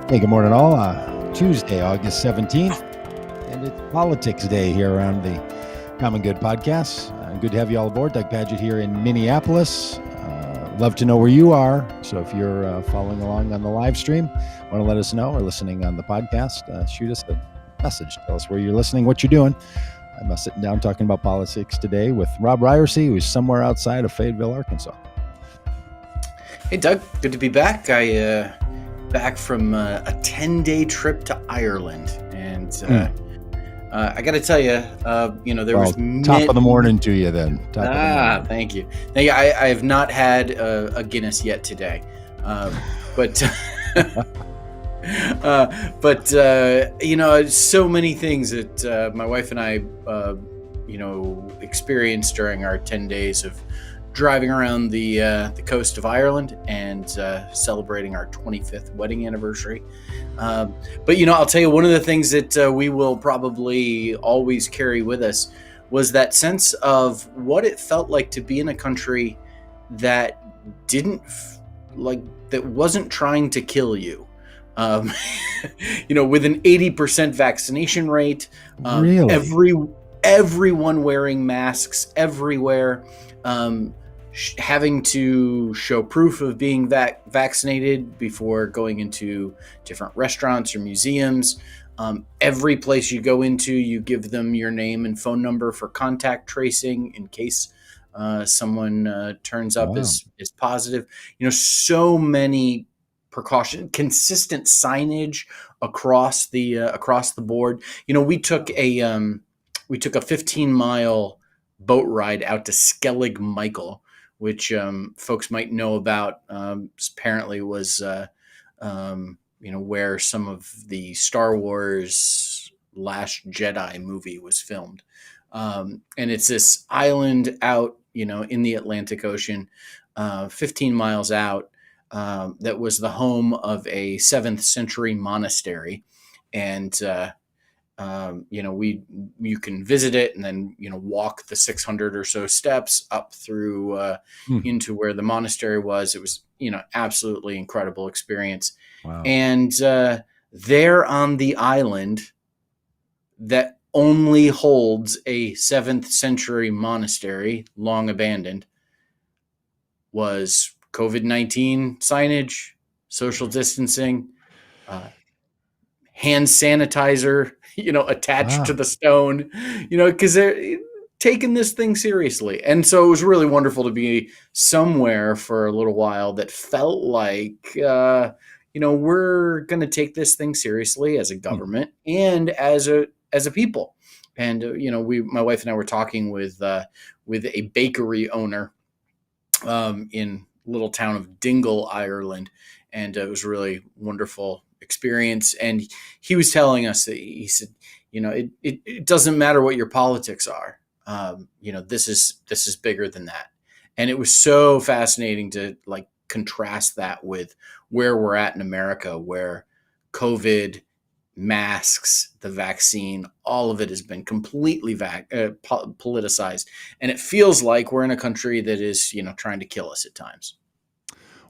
Hey, good morning, all. Tuesday, August 17th, and it's Politics Day here around the Common Good podcast. Good to have you all aboard. Doug Pagitt here in Minneapolis. Love to know where you are. So if you're following along on the live stream, want to let us know, or listening on the podcast, shoot us a message. Tell us where you're listening, what you're doing. I'm sitting down talking about politics today with Robb Ryerse, who's somewhere outside of Fayetteville, Arkansas. Hey, Doug. Good to be back. Back from a 10-day trip to Ireland, and I got to tell you, there was top of the morning to you. Then, thank you. Now, I have not had a Guinness yet today, but so many things that my wife and I, experienced during our 10 days of driving around the coast of Ireland and celebrating our 25th wedding anniversary. But I'll tell you, one of the things that we will probably always carry with us was that sense of what it felt like to be in a country that that wasn't trying to kill you. With an 80% vaccination rate, really? everyone wearing masks everywhere, having to show proof of being vaccinated before going into different restaurants or museums. Every place you go into, you give them your name and phone number for contact tracing in case someone turns up as positive. So many precautions, consistent signage across the board. We took a 15-mile boat ride out to Skellig Michael, which folks might know about. Apparently was where some of the Star Wars Last Jedi movie was filmed, and it's this island out in the Atlantic Ocean, 15 miles out, that was the home of a 7th century monastery, and you can visit it and then walk the 600 or so steps up through into where the monastery was. It was absolutely incredible experience. Wow. And there on the island that only holds a 7th century monastery, long abandoned, was COVID-19 signage, social distancing, hand sanitizer, attached to the stone, because they're taking this thing seriously. And so it was really wonderful to be somewhere for a little while that felt like, we're going to take this thing seriously as a government and as a people. And, my wife and I were talking with a bakery owner in little town of Dingle, Ireland. And it was really wonderful experience. And he was telling us that he said, it doesn't matter what your politics are. This is bigger than that. And it was so fascinating to contrast that with where we're at in America, where COVID, masks, the vaccine, all of it has been completely politicized. And it feels like we're in a country that is, trying to kill us at times.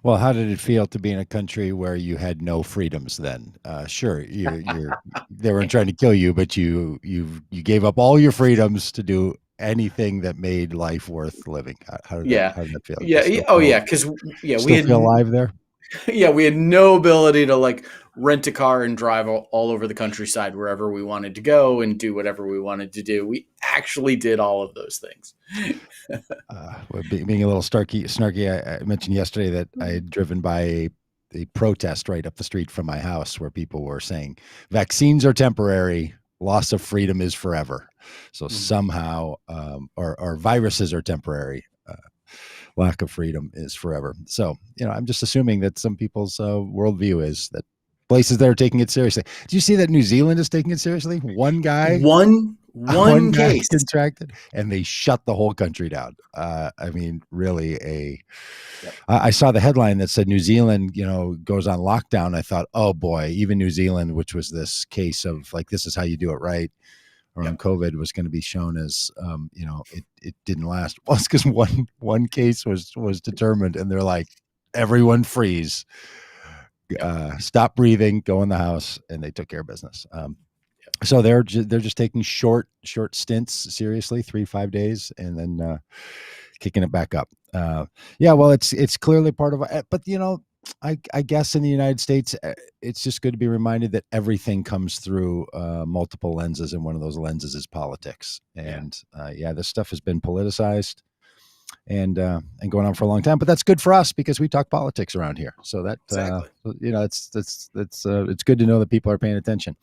Well, how did it feel to be in a country where you had no freedoms then? Sure, they weren't trying to kill you, but you gave up all your freedoms to do anything that made life worth living. How did that feel? Because we had feel alive there. Yeah, we had no ability to rent a car and drive all over the countryside wherever we wanted to go and do whatever we wanted to do. We actually did all of those things. Being a little snarky, I mentioned yesterday that I had driven by a protest right up the street from my house where people were saying vaccines are temporary, loss of freedom is forever. So somehow, or viruses are temporary, lack of freedom is forever. So, I'm just assuming that some people's worldview is that places that are taking it seriously. Do you see that New Zealand is taking it seriously? One guy, one case contracted, and they shut the whole country down. Really I saw the headline that said New Zealand, goes on lockdown. I thought, oh boy, even New Zealand, which was this case of this is how you do it right, around COVID, was going to be shown as, it didn't last. Well, it's because one case was determined, and they're like, everyone freeze. Yep. Stop breathing, go in the house, and they took care of business. Yep. So they're just taking short stints seriously, 3-5 days, and then kicking it back up. Yeah, well, it's clearly part of, but I guess in the United States, it's just good to be reminded that everything comes through multiple lenses, and one of those lenses is politics. Yeah. And yeah, this stuff has been politicized and going on for a long time. But that's good for us because we talk politics around here. So that Exactly. it's good to know that people are paying attention.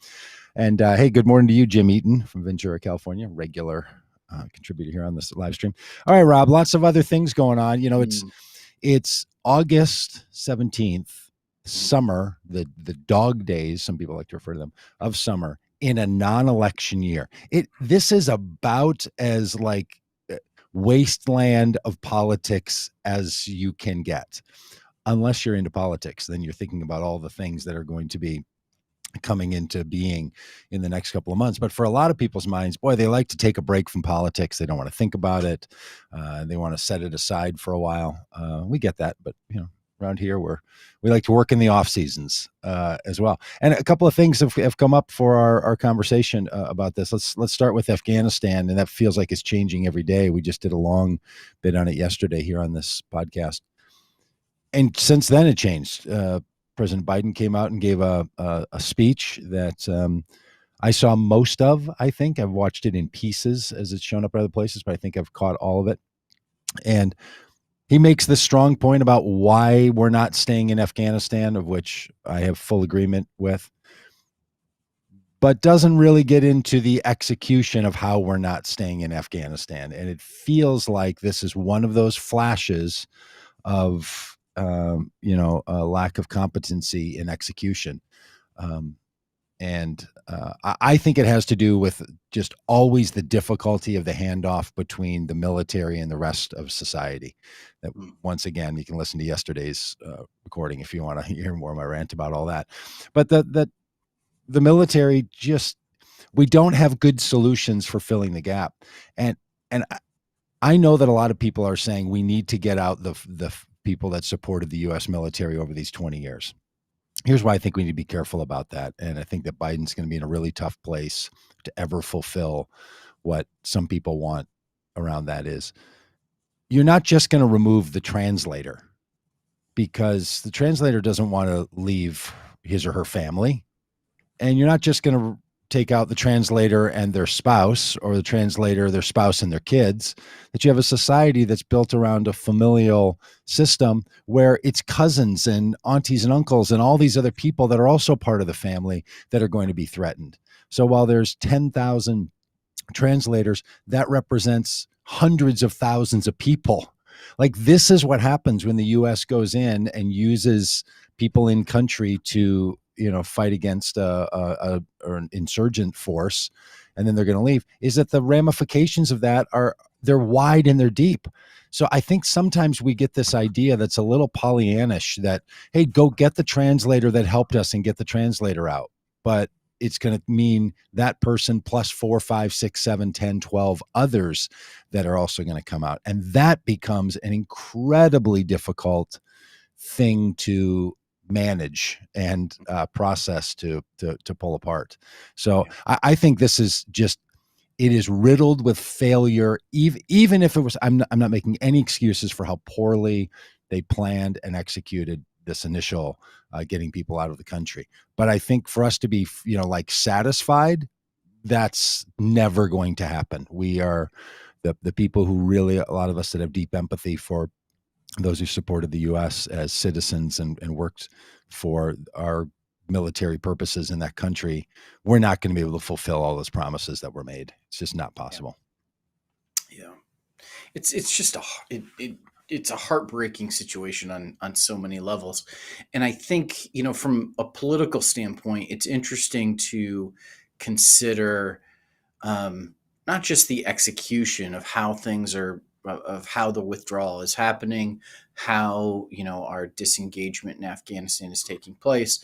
And hey, good morning to you, Jim Eaton from Ventura, California, regular contributor here on this live stream. All right, Rob, lots of other things going on. Mm, It's August 17th, mm, summer, the dog days, some people like to refer to them, of summer in a non-election year. This is about as like wasteland of politics as you can get. Unless you're into politics, then you're thinking about all the things that are going to be coming into being in the next couple of months. But for a lot of people's minds, boy, they like to take a break from politics. They don't want to think about it. They want to set it aside for a while. We get that, but around here we like to work in the off seasons as well. And a couple of things have come up for our conversation about this. Let's start with Afghanistan, and that feels like it's changing every day. We just did a long bit on it yesterday here on this podcast, and since then it changed. President Biden came out and gave a speech that I saw most of. I think I've watched it in pieces as it's shown up other places, but I think I've caught all of it. And he makes this strong point about why we're not staying in Afghanistan, of which I have full agreement with, but doesn't really get into the execution of how we're not staying in Afghanistan. And it feels like this is one of those flashes of a lack of competency in execution. And I think it has to do with just always the difficulty of the handoff between the military and the rest of society. That mm, once again, you can listen to yesterday's recording if you want to hear more of my rant about all that. But the military just, we don't have good solutions for filling the gap, and I know that a lot of people are saying we need to get out the people that supported the U.S. military over these 20 years. Here's why I think we need to be careful about that. And I think that Biden's going to be in a really tough place to ever fulfill what some people want around that is. You're not just going to remove the translator because the translator doesn't want to leave his or her family. And you're not just going to take out the translator and their spouse, or the translator, their spouse and their kids. That you have a society that's built around a familial system where it's cousins and aunties and uncles and all these other people that are also part of the family that are going to be threatened. So while there's 10,000 translators, that represents hundreds of thousands of people. Like, this is what happens when the US goes in and uses people in country to fight against or an insurgent force, and then they're going to leave. Is that the ramifications of that they're wide and they're deep. So I think sometimes we get this idea that's a little Pollyannish that, hey, go get the translator that helped us and get the translator out. But it's going to mean that person plus 4, 5, 6, 7, 10, 12 others that are also going to come out. And that becomes an incredibly difficult thing to manage and process to pull apart. So yeah. I think this is just, it is riddled with failure. Even if it was, I'm not making any excuses for how poorly they planned and executed this initial getting people out of the country. But I think for us to be, like, satisfied, that's never going to happen. We are the people who really, a lot of us that have deep empathy for those who supported the U.S. as citizens and worked for our military purposes in that country, we're not going to be able to fulfill all those promises that were made. It's just not Yeah. possible. Yeah. It's just it's a heartbreaking situation on so many levels. And I think, from a political standpoint, it's interesting to consider, not just the execution of how things are, of how the withdrawal is happening, how, our disengagement in Afghanistan is taking place,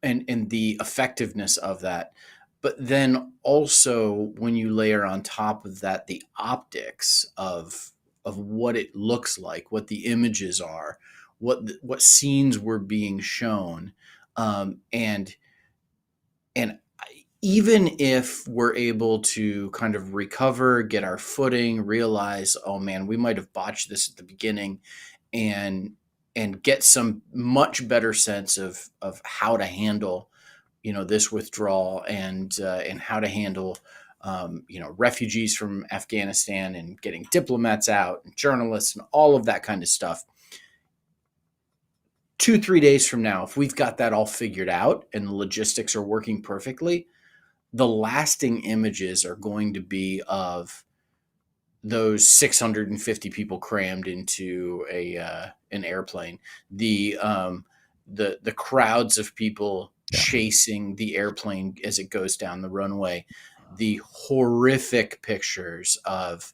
and the effectiveness of that. But then also, when you layer on top of that the optics of what it looks like, what the images are, what scenes were being shown, and even if we're able to kind of recover, get our footing, realize, oh man, we might have botched this at the beginning, and get some much better sense of how to handle, this withdrawal, and how to handle, refugees from Afghanistan, and getting diplomats out and journalists and all of that kind of stuff. 2-3 days from now, if we've got that all figured out and the logistics are working perfectly, the lasting images are going to be of those 650 people crammed into an airplane, the crowds of people chasing the airplane as it goes down the runway, the horrific pictures of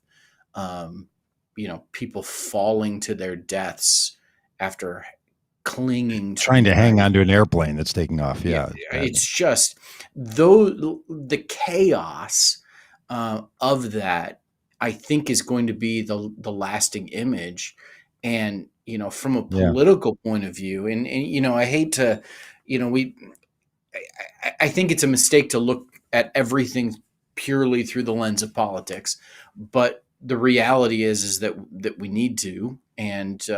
people falling to their deaths after clinging to trying to hang onto an airplane that's taking off. Yeah, it's just though the chaos of that, I think, is going to be the lasting image. And from a political point of view, and I hate to, I think it's a mistake to look at everything purely through the lens of politics, but the reality is that we need to, and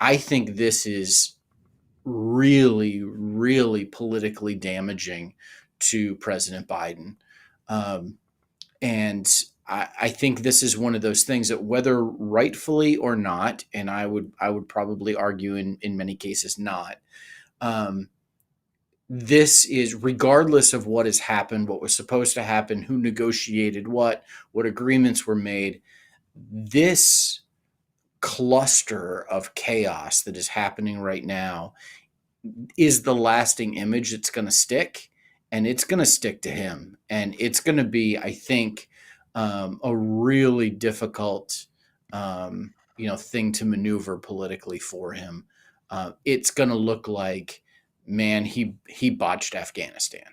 I think this is really, really politically damaging to President Biden. And I think this is one of those things that, whether rightfully or not, and I would probably argue in many cases not, this is, regardless of what has happened, what was supposed to happen, who negotiated what agreements were made, this cluster of chaos that is happening right now is the lasting image that's going to stick, and it's going to stick to him, and it's going to be, I think, a really difficult thing to maneuver politically for him. It's going to look like, man, he botched Afghanistan.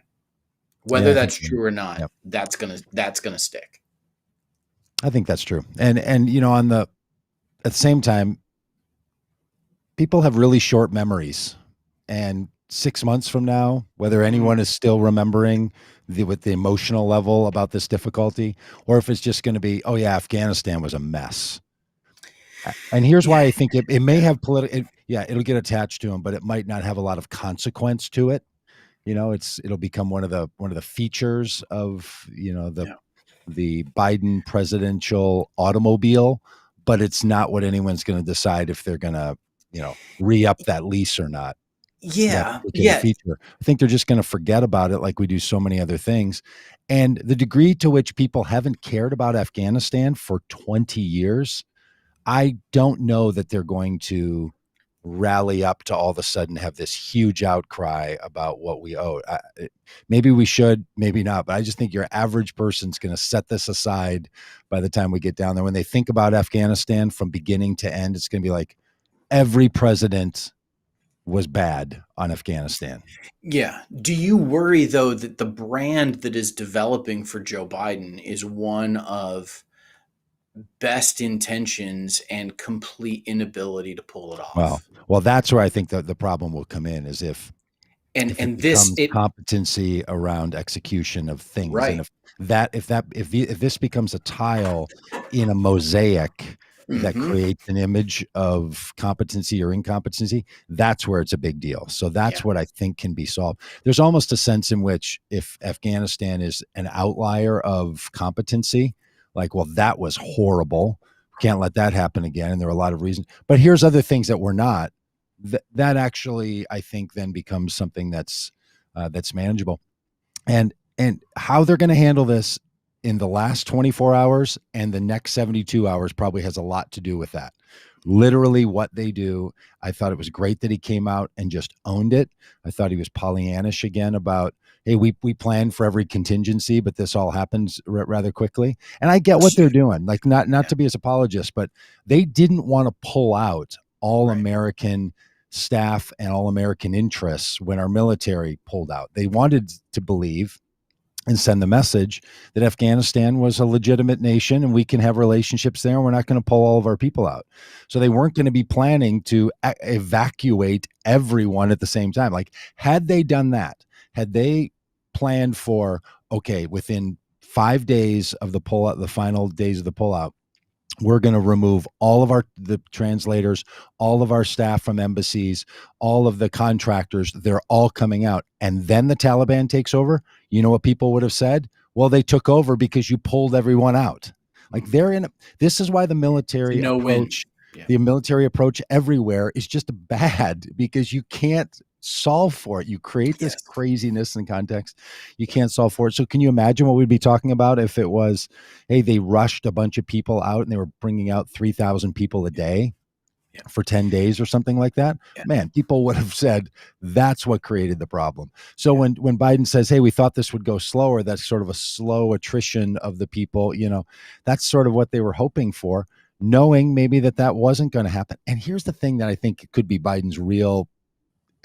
Whether that's true or not, that's gonna stick. I think that's true. And at the same time, people have really short memories, and 6 months from now, whether anyone is still remembering with the emotional level about this difficulty, or if it's just going to be, oh yeah, Afghanistan was a mess. And here's why I think it may have political, it'll get attached to him, but it might not have a lot of consequence to it. It'll become one of the features of, the Biden presidential automobile, but it's not what anyone's going to decide if they're going to, re-up that lease or not. Yeah. Feature. I think they're just going to forget about it, like we do so many other things. And the degree to which people haven't cared about Afghanistan for 20 years, I don't know that they're going to rally up to all of a sudden have this huge outcry about what we owe. Maybe we should, maybe not, but I just think your average person's going to set this aside by the time we get down there. When they think about Afghanistan from beginning to end, it's going to be like every president was bad on Afghanistan. Yeah. Do you worry, though, that the brand that is developing for Joe Biden is one of best intentions and complete inability to pull it off? Well, that's where I think the problem will come in, is if competency around execution of things, right. And if this becomes a tile in a mosaic that creates an image of competency or incompetency, that's where it's a big deal. So that's what I think can be solved. There's almost a sense in which if Afghanistan is an outlier of competency, like, well, that was horrible, can't let that happen again. And there are a lot of reasons, but here's other things that we're not. That actually, I think, then becomes something that's manageable. And how they're going to handle this in the last 24 hours and the next 72 hours probably has a lot to do with that. Literally what they do. I thought it was great that he came out and just owned it. I thought he was Pollyannish again about, hey, we planned for every contingency, but this all happens rather quickly. And I get what they're doing. Like, not to be as apologist, but they didn't want to pull out all American staff and all American interests when our military pulled out. They wanted to believe, and send the message that Afghanistan was a legitimate nation and we can have relationships there and we're not going to pull all of our people out. So they weren't going to be planning to evacuate everyone at the same time. Like, had they done that, had they planned for, okay, within 5 days of the pullout, the final days of the pullout, we're going to remove all of the translators, all of our staff from embassies, all of the contractors. They're all coming out. And then the Taliban takes over. You know what people would have said? Well, they took over because you pulled everyone out. Like, this is why the military No-win. approach, Yeah. the military approach everywhere is just bad, because you can't solve for it. You create this craziness in context. You can't solve for it. So can you imagine what we'd be talking about if it was, hey, they rushed a bunch of people out and they were bringing out 3,000 people a day for 10 days or something like that? Man, people would have said that's what created the problem. So when Biden says, hey, we thought this would go slower, that's sort of a slow attrition of the people, that's sort of what they were hoping for, knowing maybe that wasn't going to happen. And here's the thing that I think could be Biden's real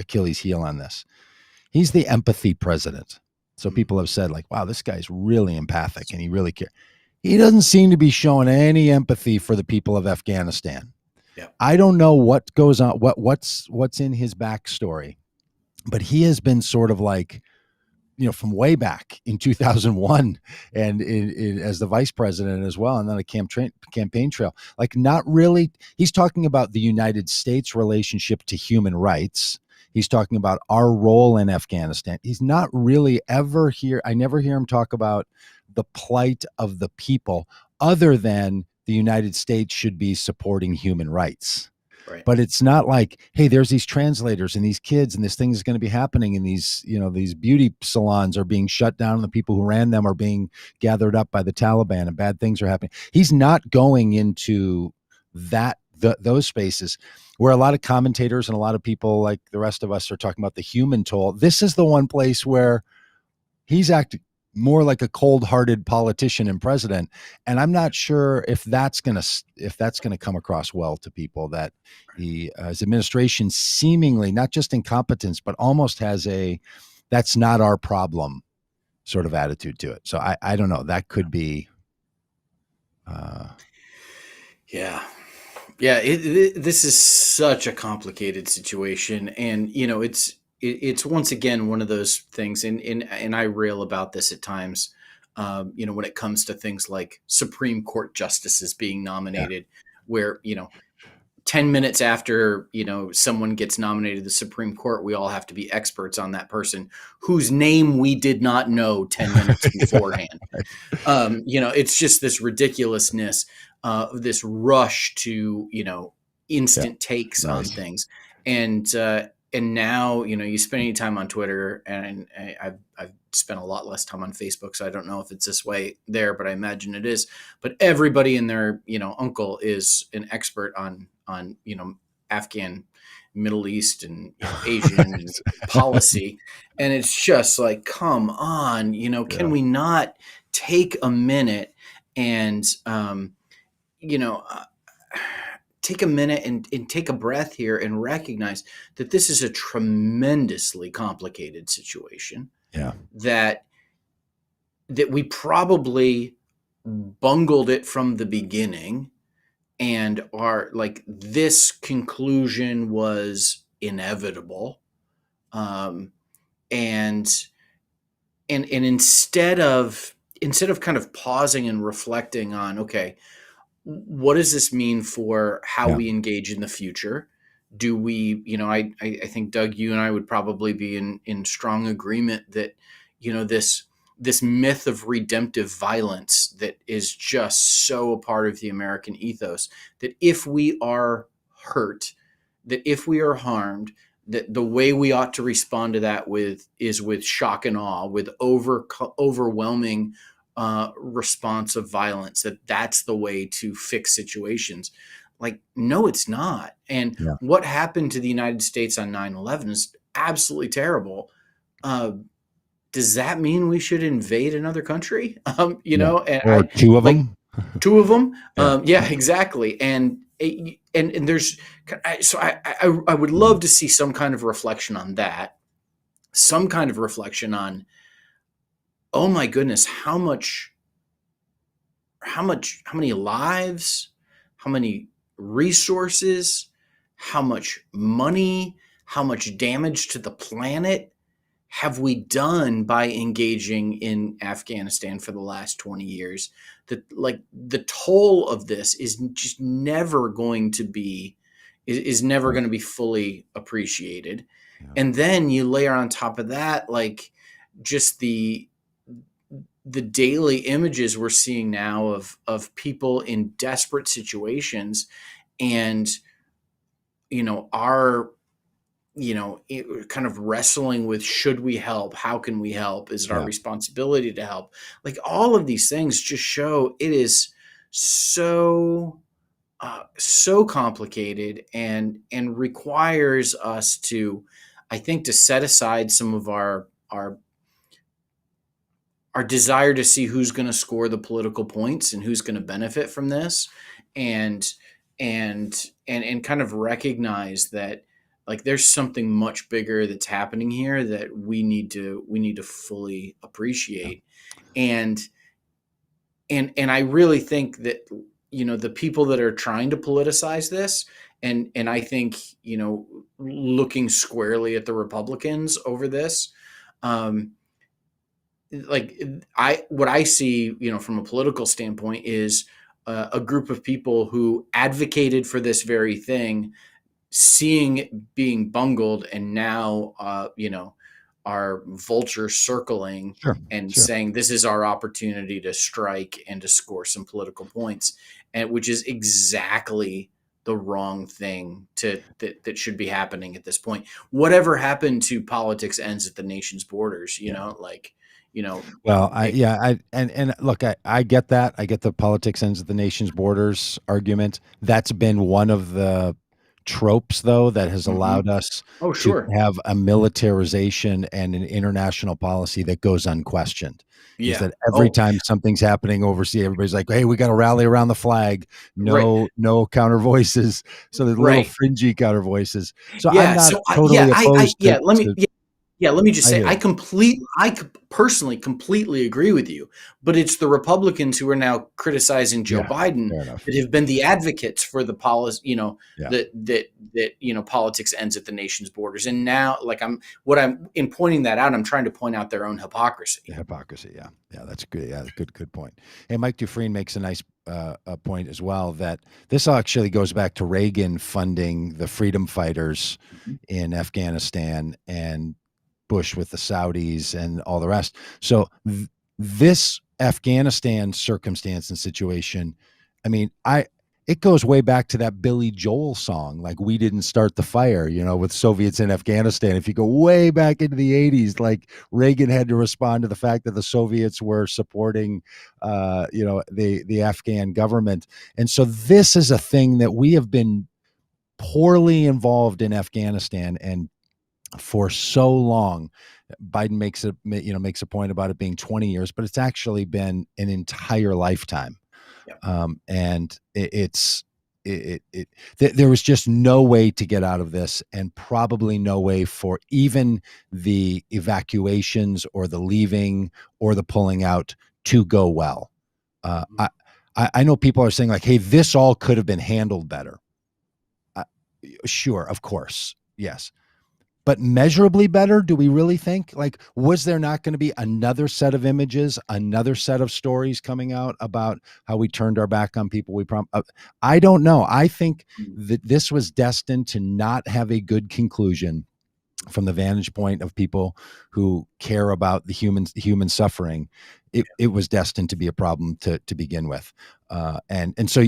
Achilles heel on this. He's the empathy president. So people have said, like, wow, this guy's really empathic and he really cares. He doesn't seem to be showing any empathy for the people of Afghanistan. I don't know what goes on, what's in his backstory, but he has been sort of like, from way back in 2001 and as the vice president as well, and then a campaign trail, like, not really. He's talking about the United States relationship to human rights. He's talking about our role in Afghanistan. He's not really ever here. I never hear him talk about the plight of the people, other than the United States should be supporting human rights. Right. But it's not like, hey, there's these translators and these kids and this thing is going to be happening, and these beauty salons are being shut down and the people who ran them are being gathered up by the Taliban and bad things are happening. He's not going into those spaces where a lot of commentators and a lot of people like the rest of us are talking about the human toll. This is the one place where he's acting more like a cold-hearted politician and president, and I'm not sure if that's gonna come across well to people, that his administration seemingly, not just incompetence, but almost has a "that's not our problem" sort of attitude to it. So I don't know. That could be. This is such a complicated situation, and it's once again one of those things, and I rail about this at times, when it comes to things like Supreme Court justices being nominated, where 10 minutes after someone gets nominated to the Supreme Court, we all have to be experts on that person whose name we did not know 10 minutes beforehand. It's just this ridiculousness, this rush to instant takes on things, and now you spend any time on Twitter, and I've spent a lot less time on Facebook, so I don't know if it's this way there, but I imagine it is. But everybody and their uncle is an expert on Afghan, Middle East, and Asian policy, and it's just like, come on, can we not take a minute and take a minute and take a breath here and recognize that this is a tremendously complicated situation. That we probably bungled it from the beginning, and are like, this conclusion was inevitable. And instead of kind of pausing and reflecting on, okay, what does this mean for how we engage in the future? Do we, I think, Doug, you and I would probably be in strong agreement that, this myth of redemptive violence that is just so a part of the American ethos, that if we are hurt, that if we are harmed, that the way we ought to respond to that is with shock and awe, with overwhelming response of violence, that's the way to fix situations. Like, no, it's not. And what happened to the United States on 9/11 is absolutely terrible. Does that mean we should invade another country? And two of them. Two of them. Exactly. And there's, so I would love to see some kind of reflection on that, some kind of reflection on, oh my goodness, how many lives, how many resources, how much money, how much damage to the planet have we done by engaging in Afghanistan for the last 20 years? That, like, the toll of this is just never going to be is never Right. going to be fully appreciated. Yeah. And then you layer on top of that, like, just the daily images we're seeing now of people in desperate situations, and our kind of wrestling with, should we help, how can we help, is it our Yeah. responsibility to help? Like, all of these things just show it is so so complicated, and requires us to, I think, to set aside some of our desire to see who's going to score the political points and who's going to benefit from this, and and kind of recognize that, like, there's something much bigger that's happening here that we need to fully Yeah. appreciate. And and and I really think that, the people that are trying to politicize this, and I think, looking squarely at the Republicans over this, um like, I what I see, from a political standpoint, is a group of people who advocated for this very thing, seeing it being bungled, and now, are vulture circling Sure. and Sure. saying this is our opportunity to strike and to score some political points, and which is exactly the wrong thing that should be happening at this point. Whatever happened to politics ends at the nation's borders, Yeah. like, you know, Well, it, and look, I get that. I get the politics ends at the nation's borders argument. That's been one of the tropes, though, that has allowed mhm. us Oh, to sure. have a militarization and an international policy that goes unquestioned. Is Yeah. that every Oh, time something's happening overseas, everybody's like, "Hey, we got to rally around the flag." right. No counter voices. So the little Right. fringy counter voices. So I'm Yeah. not So, totally opposed yeah, to. let me just I say, hear you. personally completely agree with you, but it's the Republicans who are now criticizing Joe Yeah, Biden fair enough. that have been the advocates for the policy, Yeah, that politics ends at the nation's borders. And now, like, I'm in pointing that out, I'm trying to point out their own the hypocrisy. hypocrisy. Yeah, yeah, that's good. Yeah, good point. And Mike Dufresne makes a nice point as well that this actually goes back to Reagan funding the freedom fighters Mhm. in Afghanistan and Bush with the Saudis and all the rest. So this Afghanistan circumstance and situation, I mean, it goes way back to that Billy Joel song, like "We Didn't Start the Fire," with Soviets in Afghanistan. If you go way back into the '80s, like Reagan had to respond to the fact that the Soviets were supporting, the Afghan government, and so this is a thing that we have been poorly involved in Afghanistan and for so long. Biden makes a point about it being 20 years, but it's actually been an entire lifetime. Yeah. And there was just no way to get out of this, and probably no way for even the evacuations or the leaving or the pulling out to go well. Uh, Mhm. I, I know people are saying, like, "Hey, this all could have been handled better." Uh, sure, of course, yes, but measurably better? Do we really think? Like, was there not going to be another set of images, another set of stories coming out about how we turned our back on people I don't know. I think Mhm. that this was destined to not have a good conclusion from the vantage point of people who care about the human suffering. It was destined to be a problem to begin with. And so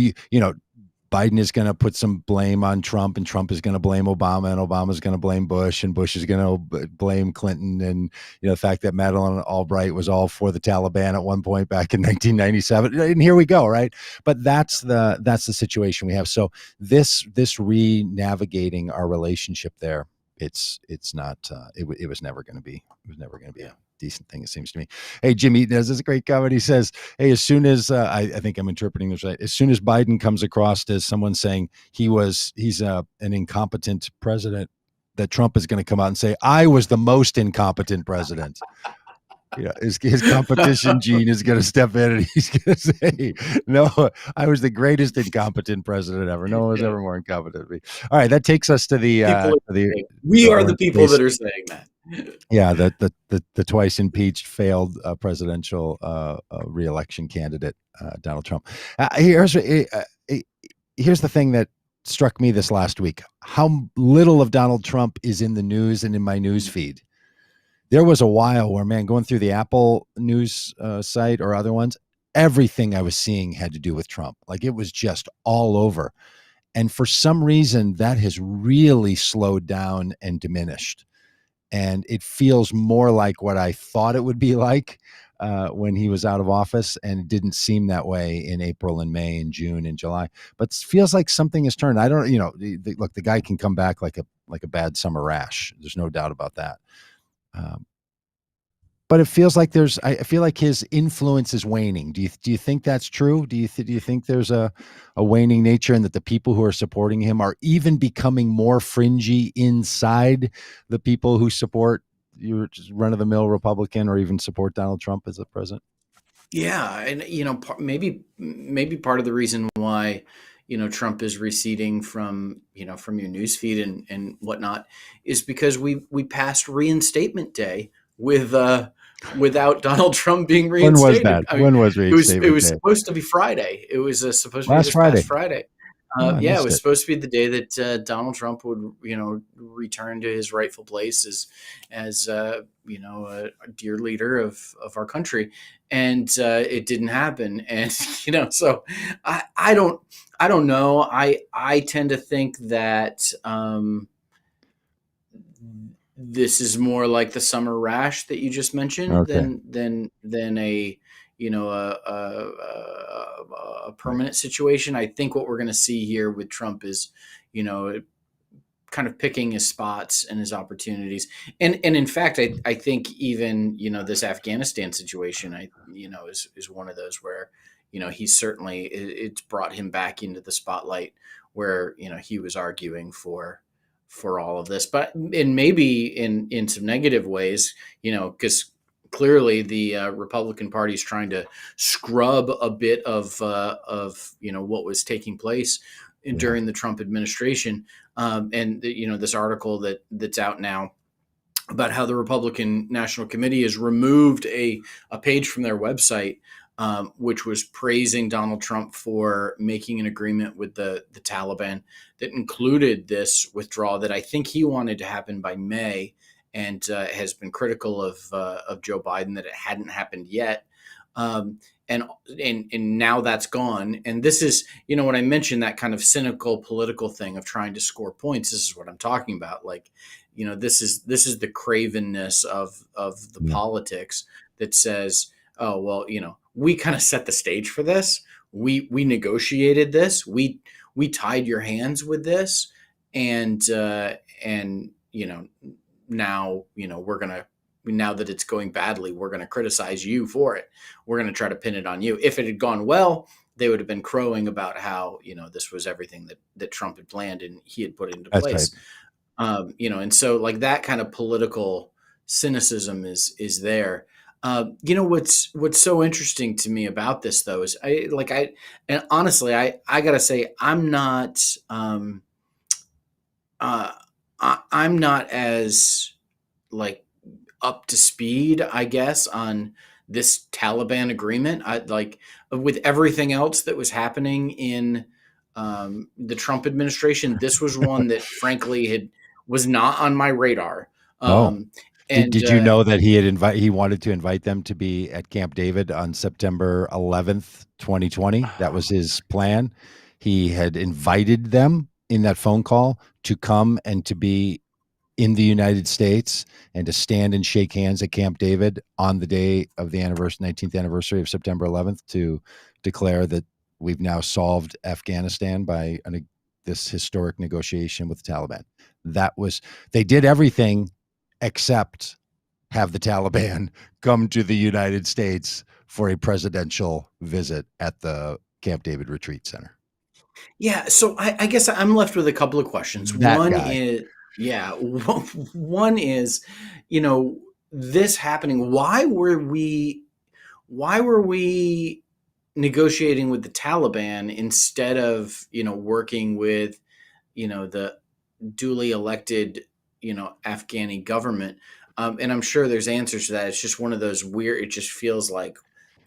Biden is going to put some blame on Trump, and Trump is going to blame Obama, and Obama is going to blame Bush, and Bush is going to blame Clinton, and the fact that Madeleine Albright was all for the Taliban at one point back in 1997, and here we go, right? But that's the situation we have. So this re-navigating our relationship there, it's not it was never going to be Yeah. a decent thing, it seems to me. Hey, Jimmy, this is a great comment. He says, "Hey, as soon as I think I'm interpreting this right, as soon as Biden comes across as someone saying he's an incompetent president, that Trump is going to come out and say, 'I was the most incompetent president.'" His competition gene is going to step in and he's going to say, "No, I was the greatest incompetent president ever. No one was Yeah. ever more incompetent than me." All right, that takes us to the People are saying, we the are the orange people face. that are saying that. Yeah, the twice impeached failed presidential reelection candidate Donald Trump. Here's the thing that struck me this last week: how little of Donald Trump is in the news and in my news feed. There was a while where, man, going through the Apple News site or other ones, everything I was seeing had to do with Trump. Like it was just all over. And for some reason, that has really slowed down and diminished. And it feels more like what I thought it would be like when he was out of office, and it didn't seem that way in April and May and June and July. But it feels like something has turned. I don't, look, the guy can come back like a bad summer rash. There's no doubt about that. Um, but it feels like I feel like his influence is waning. Do you think that's true? Do you think there's a waning nature, and that the people who are supporting him are even becoming more fringy inside the people who support your run of the mill Republican or even support Donald Trump as the president? Yeah, and maybe part of the reason why Trump is receding from from your newsfeed and whatnot is because we passed reinstatement day with without Donald Trump being When was reinstated. that? I mean, When was it reinstatement was day? supposed to be Friday. It was supposed to be Last this past Friday. Friday. Oh, I Yeah, it missed was it. supposed to be the day that Donald Trump would return to his rightful place as a dear leader of our country, and it didn't happen. And so I don't know. I tend to think that this is more like the summer rash that you just mentioned Okay. than a a Right. permanent situation. I think what we're going to see here with Trump is you know kind of picking his spots and his opportunities. And in fact, I think even this Afghanistan situation, is one of those where he's certainly it's brought him back into the spotlight where he was arguing for all of this, but and maybe in some negative ways, because clearly the Republican Party is trying to scrub a bit of what was taking place Yeah. during the Trump administration. And this article that's out now about how the Republican National Committee has removed a page from their website, which was praising Donald Trump for making an agreement with the Taliban that included this withdrawal that I think he wanted to happen by May, and has been critical of Joe Biden that it hadn't happened yet. Um, and now that's gone. And this is, when I mentioned that kind of cynical political thing of trying to score points, this is what I'm talking about. Like, this is the cravenness of the Yeah. politics that says, oh well, we kind of set the stage for this. We negotiated this. We tied your hands with this, and now we're gonna, now that it's going badly, we're going to criticize you for it. We're going to try to pin it on you. If it had gone well, they would have been crowing about how this was everything that Trump had planned and he had put into That's right. place. And so like that kind of political cynicism is there. What's so interesting to me about this though is and honestly I gotta say uh, I'm not as like up to speed, I guess, on this Taliban agreement. I like with everything else that was happening in the Trump administration. This was one that, frankly, had was not on my radar. Oh, Um, Did and did you know that he wanted to invite them to be at Camp David on September 11th, 2020? That was his plan. He had invited them in that phone call to come and to be in the United States and to stand and shake hands at Camp David on the day of the 19th anniversary of September 11th to declare that we've now solved Afghanistan by this historic negotiation with the Taliban. They did everything except have the Taliban come to the United States for a presidential visit at the Camp David Retreat Center. yeah, so I guess I'm left with a couple of questions. That One guy. is, yeah, one is, you know, this happening, why were we negotiating with the Taliban instead of, working with, the duly elected, Afghani government? And I'm sure there's answers to that. It's just one of those weird. It just feels like,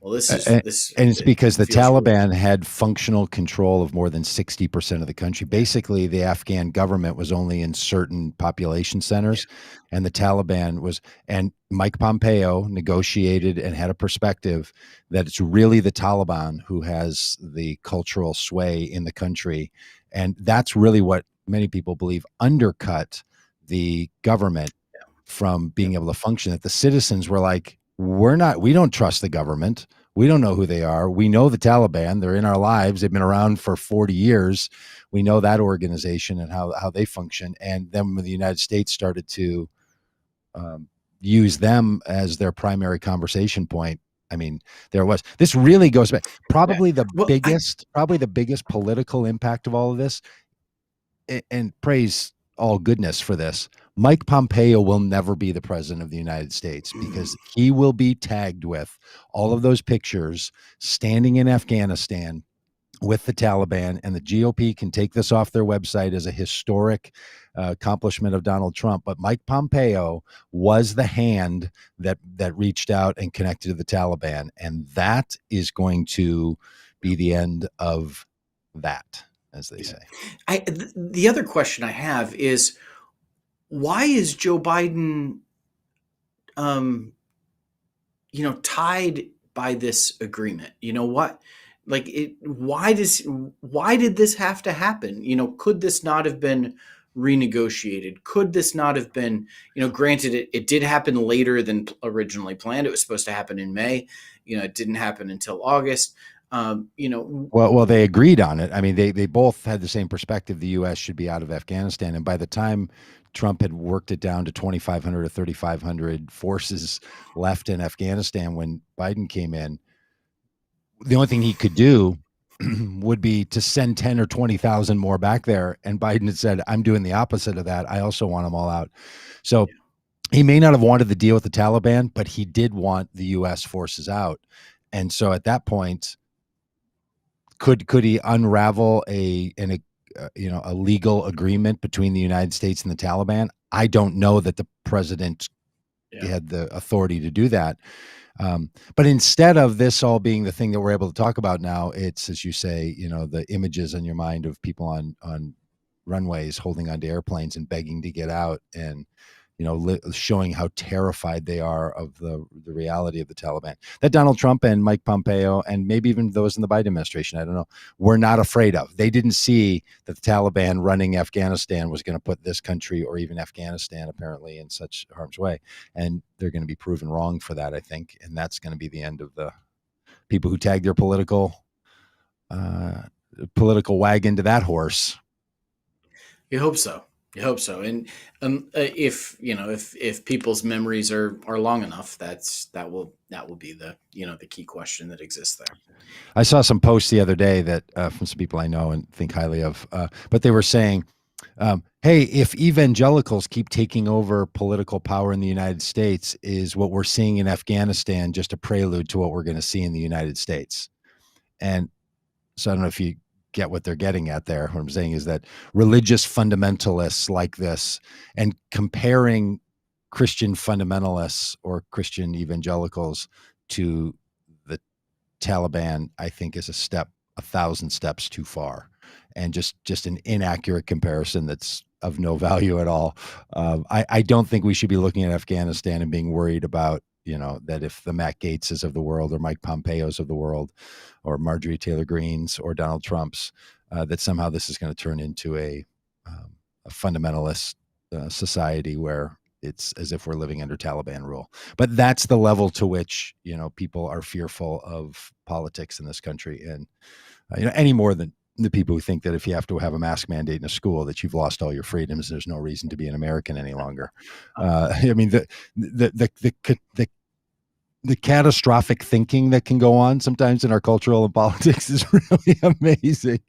well, this is And, this. and it's It because the feels really Taliban had functional control of more than 60% of the country. yeah, Basically, the Afghan government was only in certain population yeah, centers, and the Taliban was, and Mike Pompeo negotiated and had a perspective that it's really the Taliban who has the cultural sway in the country. And that's really what many people believe undercut the government from yeah, being able to function. That the citizens were like, we don't trust the government. We don't know who they are. We know the Taliban. They're in our lives. They've been around for 40 years. We know that organization and how they function. And then when the United States started to um, use them as their primary conversation point, I mean, there was, this really goes back. yeah. Well, Probably the biggest political impact of all of this, and praise all goodness for this. Mike Pompeo will never be the president of the United States because he will be tagged with all of those pictures standing in Afghanistan with the Taliban, and the GOP can take this off their website as a historic accomplishment of Donald Trump. But Mike Pompeo was the hand that reached out and connected to the Taliban, and that is going to be the end of that, as they yeah. say. The other question I have is, why is Joe Biden, um, tied by this agreement? You know what? Like it why did this have to happen? Could this not have been renegotiated? Could this not have been, granted it did happen later than originally planned. It was supposed to happen in May. It didn't happen until August. Well, they agreed on it. I mean, they both had the same perspective. The U.S. should be out of Afghanistan, and by the time Trump had worked it down to 2,500 or 3,500 forces left in Afghanistan when Biden came in, the only thing he could do would be to send 10 or 20,000 more back there. And Biden had said, "I'm doing the opposite of that. I also want them all out." So he may not have wanted the deal with the Taliban, but he did want the U.S. forces out. And so at that point, could he unravel a legal agreement between the United States and the Taliban? I don't know that the president Yeah, had the authority to do that. But instead of this all being the thing that we're able to talk about now, it's, as you say, the images in your mind of people on runways holding onto airplanes and begging to get out, and showing how terrified they are of the reality of the Taliban. That Donald Trump and Mike Pompeo, and maybe even those in the Biden administration, I don't know, were not afraid of. They didn't see that the Taliban running Afghanistan was going to put this country, or even Afghanistan, apparently, in such harm's way. And they're going to be proven wrong for that, I think. And that's going to be the end of the people who tag their uh, political wagon to that horse. you hope so. You hope so. And if if people's memories are long enough, that will be the key question that exists there. I saw some posts the other day that from some people I know and think highly of, but they were saying, "Hey, if evangelicals keep taking over political power in the United States, is what we're seeing in Afghanistan just a prelude to what we're going to see in the United States?" And so I don't know if you get what they're getting at there. What I'm saying is that religious fundamentalists like this, and comparing Christian fundamentalists or Christian evangelicals to the Taliban, I think, is a thousand steps too far, and just an inaccurate comparison that's of no value at all. I don't think we should be looking at Afghanistan and being worried about, that if the Matt Gaetzes of the world, or Mike Pompeos of the world, or Marjorie Taylor Greenes, or Donald Trump's, that somehow this is going to turn into a fundamentalist society where it's as if we're living under Taliban rule. But that's the level to which people are fearful of politics in this country, and any more than the people who think that if you have to have a mask mandate in a school, that you've lost all your freedoms. There's no reason to be an American any longer. I mean, the catastrophic thinking that can go on sometimes in our cultural and politics is really amazing,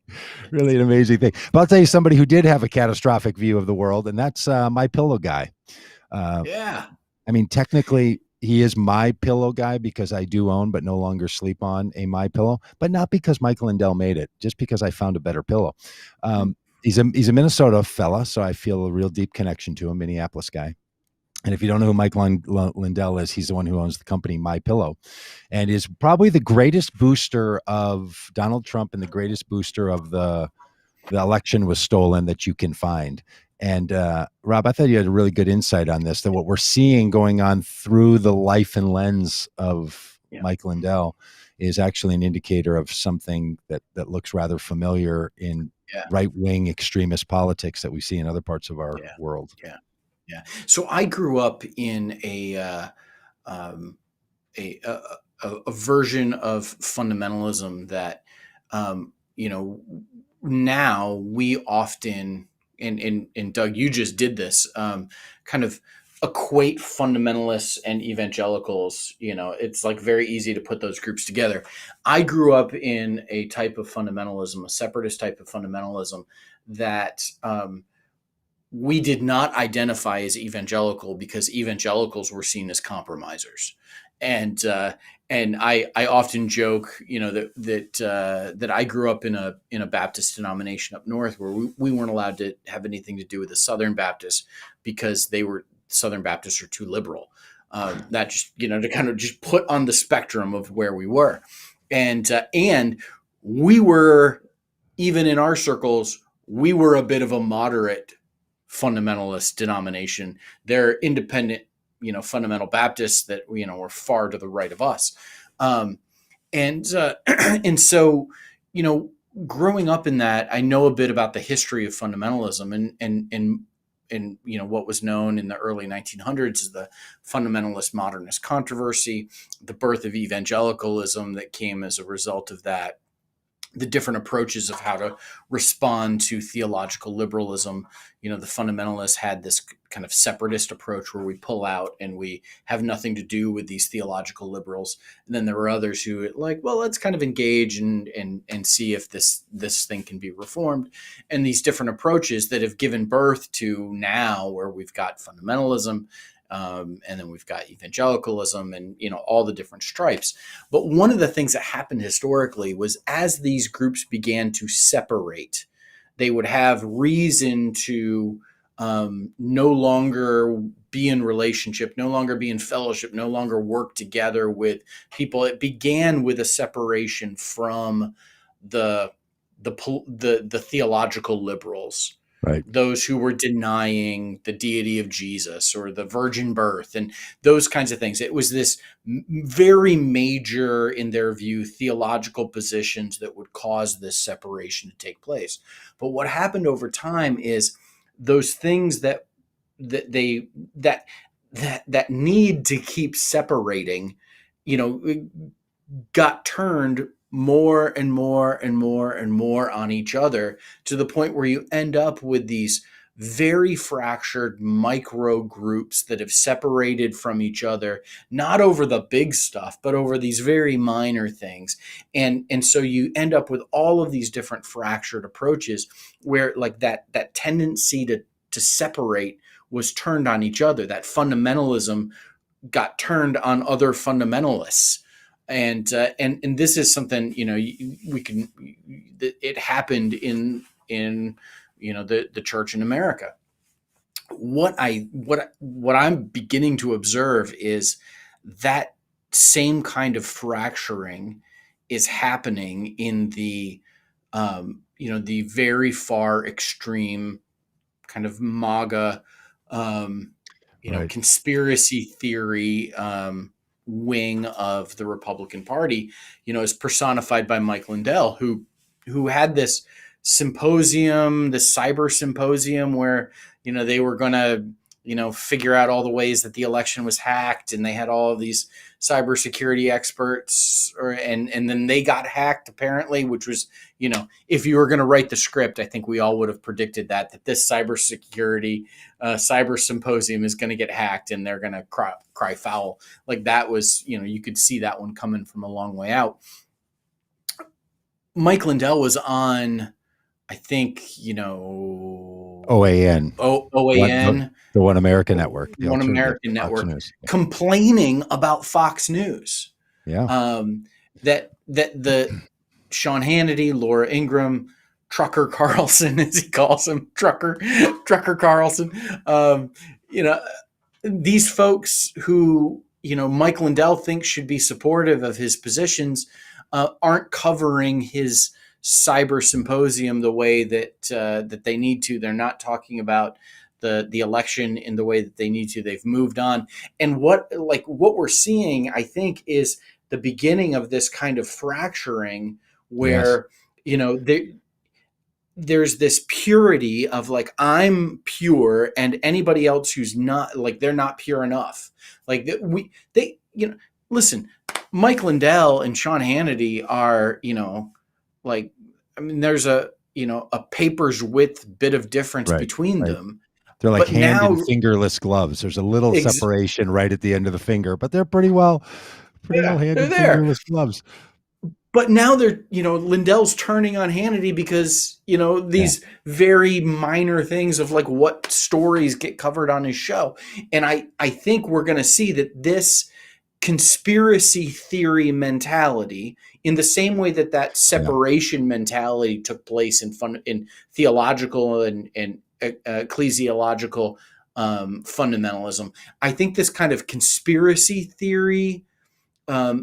really an amazing thing. But I'll tell you somebody who did have a catastrophic view of the world, and that's my pillow guy. Uh, Yeah. I mean, technically, he is my pillow guy because I do own, but no longer sleep on a my pillow. But not because Michael Lindell made it, just because I found a better pillow. He's a Minnesota fella, so I feel a real deep connection to him, Minneapolis guy. And if you don't know who Lindell is, he's the one who owns the company My Pillow, and is probably the greatest booster of Donald Trump and the greatest booster of the election was stolen that you can find. And Rob, I thought you had a really good insight on this, that what we're seeing going on through the life and lens of Yeah, Mike Lindell is actually an indicator of something that looks rather familiar in yeah, right wing extremist politics that we see in other parts of our yeah, world. yeah, yeah. So I grew up in um, a, a, a version of fundamentalism that, you know, now we often, and Doug, you just did this, kind of equate fundamentalists and evangelicals. It's like very easy to put those groups together. I grew up in a type of fundamentalism, a separatist type of fundamentalism that, we did not identify as evangelical because evangelicals were seen as compromisers, and I often joke, that I grew up in a Baptist denomination up north where we weren't allowed to have anything to do with the Southern Baptists because Southern Baptists are too liberal. That just, to kind of just put on the spectrum of where we were, and we were, even in our circles, we were a bit of a moderate fundamentalist denomination. They're independent, fundamental Baptists that, were far to the right of us. And and so, you know, growing up in that, I know a bit about the history of fundamentalism, and what was known in the early 1900s as the fundamentalist modernist controversy, the birth of evangelicalism that came as a result of that, the different approaches of how to respond to theological liberalism. The fundamentalists had this kind of separatist approach where we pull out and we have nothing to do with these theological liberals. And then there were others who like, well, let's kind of engage and see if this thing can be reformed. And these different approaches that have given birth to now where we've got fundamentalism, and then we've got evangelicalism, and all the different stripes. But one of the things that happened historically was, as these groups began to separate, they would have reason to, no longer be in relationship, no longer be in fellowship, no longer work together with people. It began with a separation from the the theological liberals, Right. those who were denying the deity of Jesus or the virgin birth and those kinds of things. It was this very major, in their view, theological positions that would cause this separation to take place. But what happened over time is those things that they that need to keep separating, you know, got turned more and more and more and more on each other, to the point where you end up with these very fractured micro groups that have separated from each other, not over the big stuff but over these very minor things. And so you end up with all of these different fractured approaches where, like, that tendency to separate was turned on each other. That fundamentalism got turned on other fundamentalists. And this is something, we can, it happened in the church in America. What I'm beginning to observe is that same kind of fracturing is happening in the very far extreme kind of MAGA, Right. conspiracy theory, wing of the Republican Party, is personified by Mike Lindell, who had this symposium, this cyber symposium, where they were going to figure out all the ways that the election was hacked, and they had all of these cybersecurity experts, and then they got hacked apparently, which was, if you were going to write the script, I think we all would have predicted that this cybersecurity cyber symposium is going to get hacked and they're going to cry foul. Like, that was, you could see that one coming from a long way out. Mike Lindell was on I think, OAN, OAN, the One America Network, the One alternative American Fox Network, News. complaining about Fox News. Yeah. That the Sean Hannity, Laura Ingraham, Trucker Carlson, as he calls him, Trucker Carlson. Um, you know, these folks who Mike Lindell thinks should be supportive of his positions aren't covering his cyber symposium the way that they need to. They're not talking about the election in the way that they need to. They've moved on, and what we're seeing, I think, is the beginning of this kind of fracturing Yes. where there's this purity of like, I'm pure and anybody else who's not, like, they're not pure enough. Like listen, Mike Lindell and Sean Hannity are, like, I mean, there's a paper's width bit of difference Right. between Right. them. They're like But hand and now, fingerless gloves. There's a little separation right at the end of the finger, but they're pretty well yeah, hand they're and there. fingerless gloves. But now they're, Lindell's turning on Hannity because, these very minor things of like what stories get covered on his show. And I think we're going to see that this conspiracy theory mentality, in the same way that separation mentality took place in theological and ecclesiological fundamentalism, I think this kind of conspiracy theory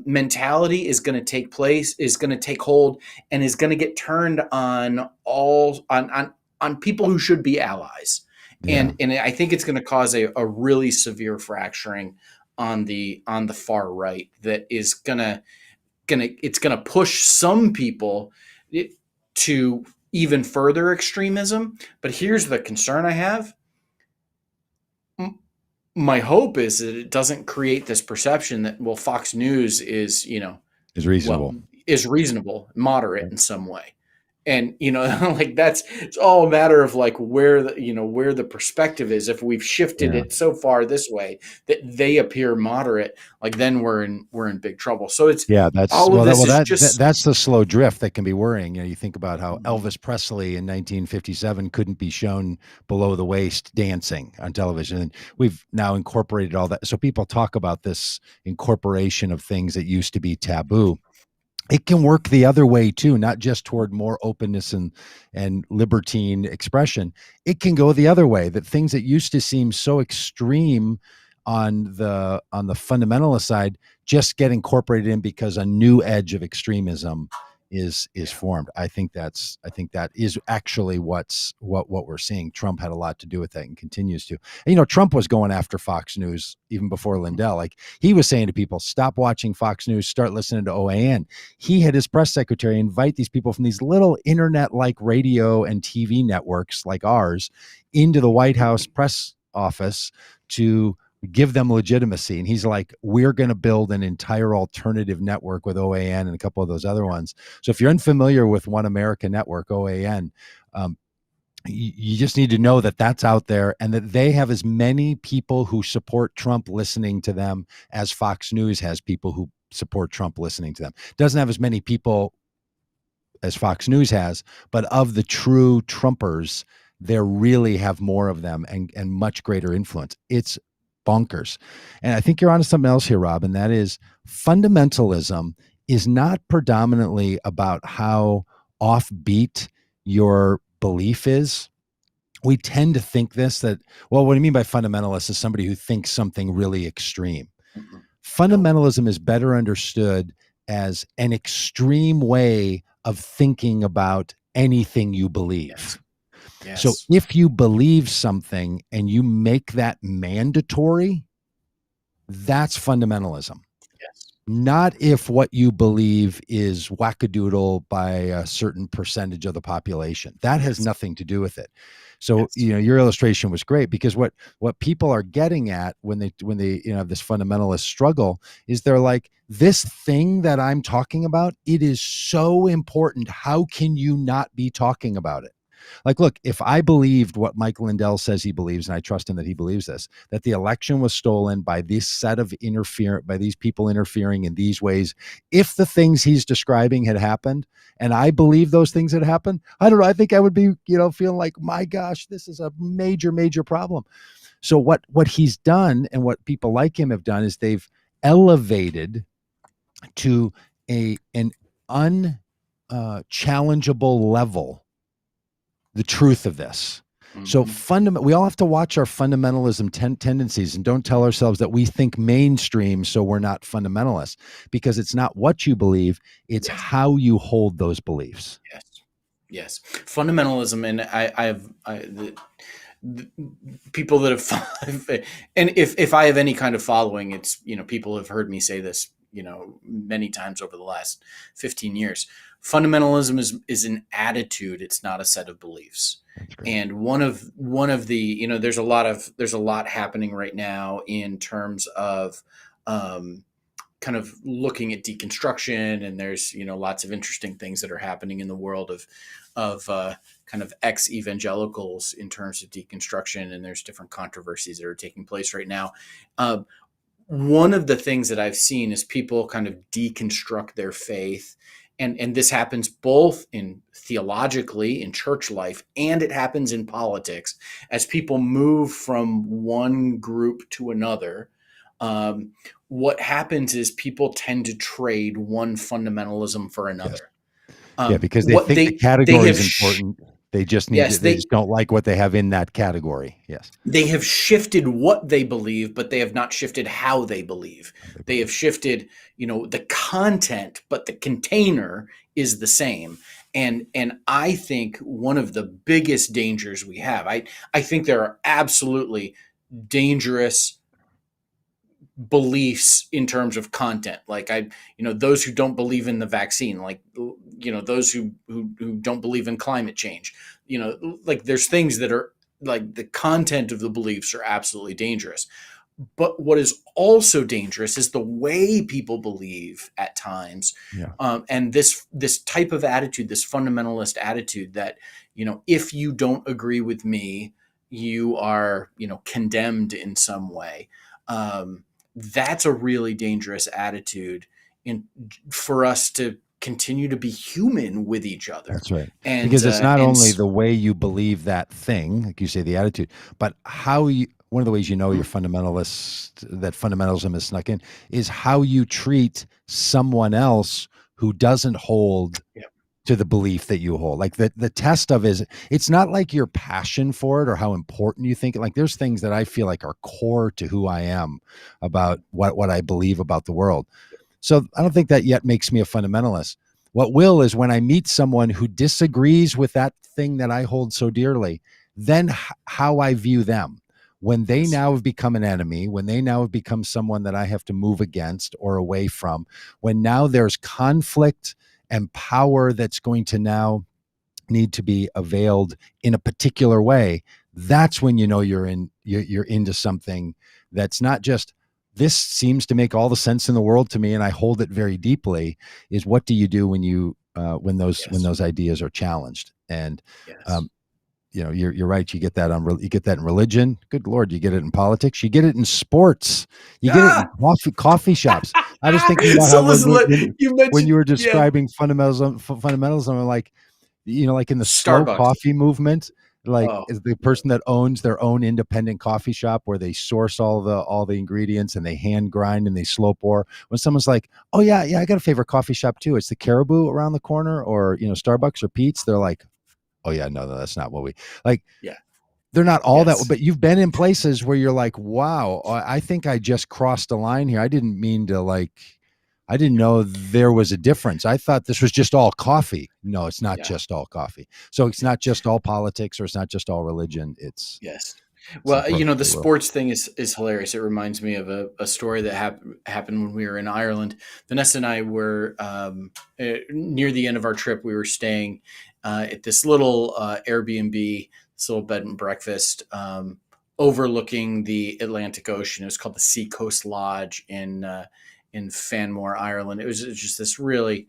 mentality is going to take place, is going to take hold, and is going to get turned on on people who should be allies. Yeah. And I think it's going to cause a really severe fracturing on the far right that is it's going to push some people to even further extremism. But here's the concern I have. My hope is that it doesn't create this perception that, well, Fox News is, Is reasonable. is reasonable, moderate in some way. And, like it's all a matter of like where the perspective is. If we've shifted it so far this way that they appear moderate, like then we're in big trouble. So it's that's the slow drift that can be worrying. You think about how Elvis Presley in 1957 couldn't be shown below the waist dancing on television, and we've now incorporated all that. So people talk about this incorporation of things that used to be taboo. It can work the other way too, not just toward more openness and libertine expression. It can go the other way, that things that used to seem so extreme on the fundamentalist side just get incorporated in because a new edge of extremism is formed. I think that is actually what we're seeing. Trump had a lot to do with that and continues to. And, Trump was going after Fox News even before Lindell. Like, he was saying to people, stop watching Fox News, start listening to OAN. He had his press secretary invite these people from these little internet-like radio and TV networks like ours into the White House press office to give them legitimacy. And he's like, we're going to build an entire alternative network with OAN and a couple of those other ones. So if you're unfamiliar with One America Network, OAN, you just need to know that that's out there and that they have as many people who support Trump listening to them as Fox News has people who support Trump listening to them. Doesn't have as many people as Fox News has, but of the true Trumpers, they really have more of them and much greater influence. It's bonkers. And I think you're onto something else here, Rob, and that is fundamentalism is not predominantly about how offbeat your belief is. We tend to think that, well, what do you mean by fundamentalist is somebody who thinks something really extreme. Mm-hmm. Fundamentalism is better understood as an extreme way of thinking about anything you believe. Yes. Yes. So if you believe something and you make that mandatory, that's fundamentalism. Yes. Not if what you believe is wackadoodle by a certain percentage of the population. That has nothing to do with it. So, your illustration was great, because what people are getting at when they have this fundamentalist struggle is they're like, this thing that I'm talking about, it is so important. How can you not be talking about it? Like, look, if I believed what Mike Lindell says he believes, and I trust him that he believes this, that the election was stolen by this set of by these people interfering in these ways, if the things he's describing had happened, and I believe those things had happened, I don't know. I think I would be, feeling like, my gosh, this is a major, major problem. So what he's done, and what people like him have done, is they've elevated to an unchallengeable level the truth of this. So we all have to watch our fundamentalism tendencies, and don't tell ourselves that we think mainstream so we're not fundamentalists, because it's not what you believe, it's how you hold those beliefs. Yes. Fundamentalism, and the people that have, and if I have any kind of following, it's, people have heard me say this, many times over the last 15 years. Fundamentalism is an attitude. It's not a set of beliefs. And one of the, there's a lot happening right now in terms of, kind of looking at deconstruction, and there's, lots of interesting things that are happening in the world of kind of ex-evangelicals in terms of deconstruction, and there's different controversies that are taking place right now. One of the things that I've seen is people kind of deconstruct their faith, and this happens both in theologically in church life, and it happens in politics as people move from one group to another. What happens is people tend to trade one fundamentalism for another. Because they think the category is important. They just need they just don't like what they have in that category. Yes. They have shifted what they believe, but they have not shifted how they believe. They have shifted, the content, but the container is the same. And I think one of the biggest dangers we have, I think there are absolutely dangerous beliefs in terms of content, like those who don't believe in the vaccine, like those who don't believe in climate change, like there's things that are like the content of the beliefs are absolutely dangerous. But what is also dangerous is the way people believe at times. And this type of attitude, this fundamentalist attitude that, if you don't agree with me, you are, condemned in some way. That's a really dangerous attitude for us to continue to be human with each other. That's right. And because it's not only the way you believe that thing, like you say, the attitude, but how you, one of the ways you're that fundamentalism is snuck in, is how you treat someone else who doesn't hold to the belief that you hold. Like the test of it's not like your passion for it or how important you think it. Like there's things that I feel like are core to who I am about what I believe about the world. So I don't think that yet makes me a fundamentalist. What will is when I meet someone who disagrees with that thing that I hold so dearly, then how I view them. When they now have become an enemy, when they now have become someone that I have to move against or away from, when now there's conflict and power that's going to now need to be availed in a particular way, that's when you're into something that's not just, this seems to make all the sense in the world to me and I hold it very deeply. Is what do you do when when those ideas are challenged? And you're right. You get that in religion. Good Lord, you get it in politics. You get it in sports. You get it in coffee shops. I was thinking about so how when you were describing fundamentalism, I'm like, like in the slow coffee movement, like is the person that owns their own independent coffee shop where they source all the ingredients and they hand grind and they slow pour. When someone's like, oh yeah, I got a favorite coffee shop too. It's the Caribou around the corner, or Starbucks or Pete's. They're like, oh yeah, no, that's not what we like. They're not all that, but you've been in places where you're like, wow, I think I just crossed a line here. I didn't mean to I didn't know there was a difference. I thought this was just all coffee. No, it's not just all coffee. So it's not just all politics, or it's not just all religion. It's well, the sports thing is hilarious. It reminds me of a story that happened when we were in Ireland. Vanessa and I were near the end of our trip. We were staying at this little Airbnb, this little bed and breakfast overlooking the Atlantic Ocean. It was called the Seacoast Lodge in Fanmore, Ireland. It was just this really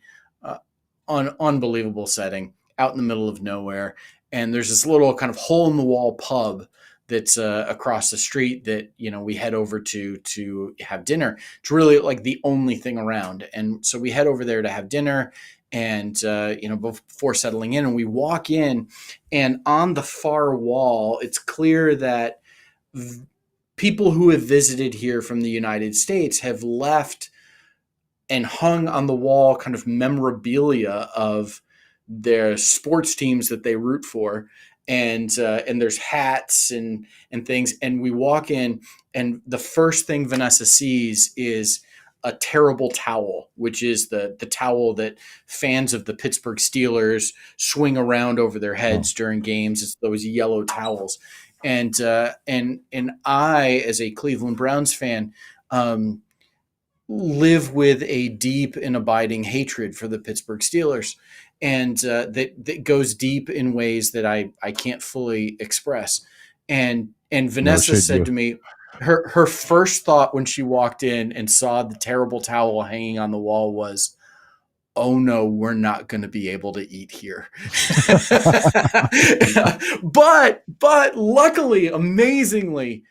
unbelievable setting out in the middle of nowhere. and there's this little kind of hole in the wall pub that's across the street that we head over to have dinner. It's really like the only thing around, and so we head over there to have dinner. And before settling in, and we walk in, and on the far wall, it's clear that people who have visited here from the United States have left and hung on the wall kind of memorabilia of their sports teams that they root for, and there's hats and things. And we walk in, and the first thing Vanessa sees is a terrible towel, which is the towel that fans of the Pittsburgh Steelers swing around over their heads during games. It's those yellow towels, and I, as a Cleveland Browns fan, live with a deep and abiding hatred for the Pittsburgh Steelers, and that goes deep in ways that I can't fully express. And Vanessa said to me, her first thought when she walked in and saw the terrible towel hanging on the wall was, "Oh no, we're not going to be able to eat here." but luckily, amazingly,